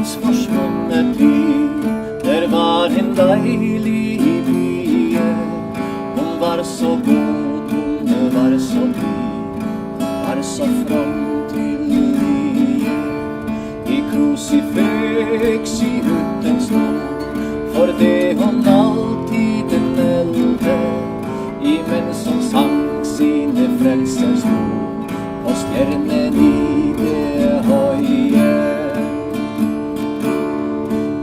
langs forsvunne tid. Der var en deilig bie. Hun var så god, hun var så blid, hun var så from til lie. I krucifiks i hytten stod, for det hun alltid meldte, imens hun sang sine frelsers ord, og stjernen i det høye.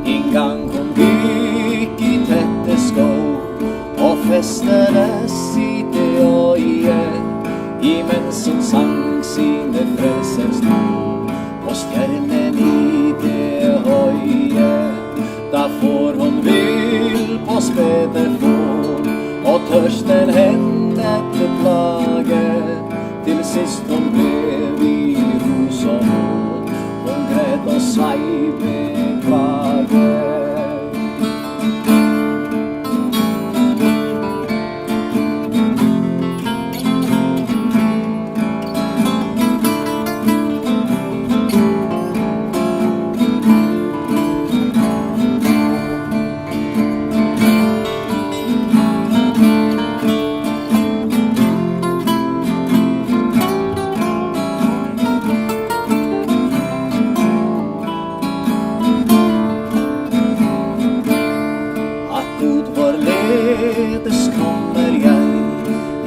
En gang hun gikk i tette skog, og festedes i det øye, imens hun sang sine frelsers ord, og stjernen i det høye. Da får hun vil på spede får, og tørsten henne til plage, til sist hun blev i hus og mål, hun gred og seg beklage. Hvorledes kommer jeg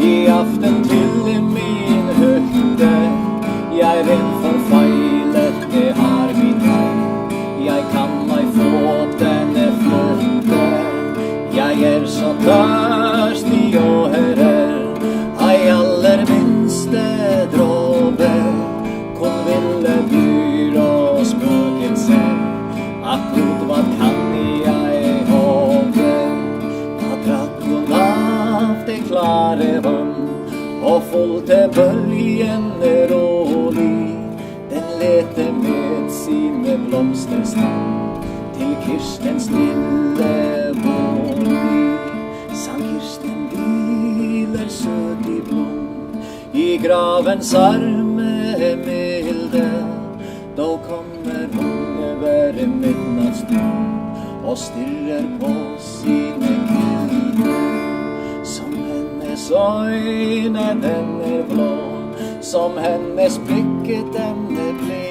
i aften til min hytte? Jeg vet forfeilet, det har vi deg. Jeg kan meg få denne flytte. Jeg så tørstig og hører ei aller minste dråpe. Kun ville dyr og spøkelser, akkurat hva kan jeg håpe? Klare vann, og fulgte bølgene rolig. Den lette med sine blomsterstand til Kirstens lille bolig. Sang Kirsten hviler søt i blom, i gravens arme milde. Da kommer hun hver midnattsstund og stirrer på sine kilder. Hennes øyne, den blå, som hennes blikket, den blå.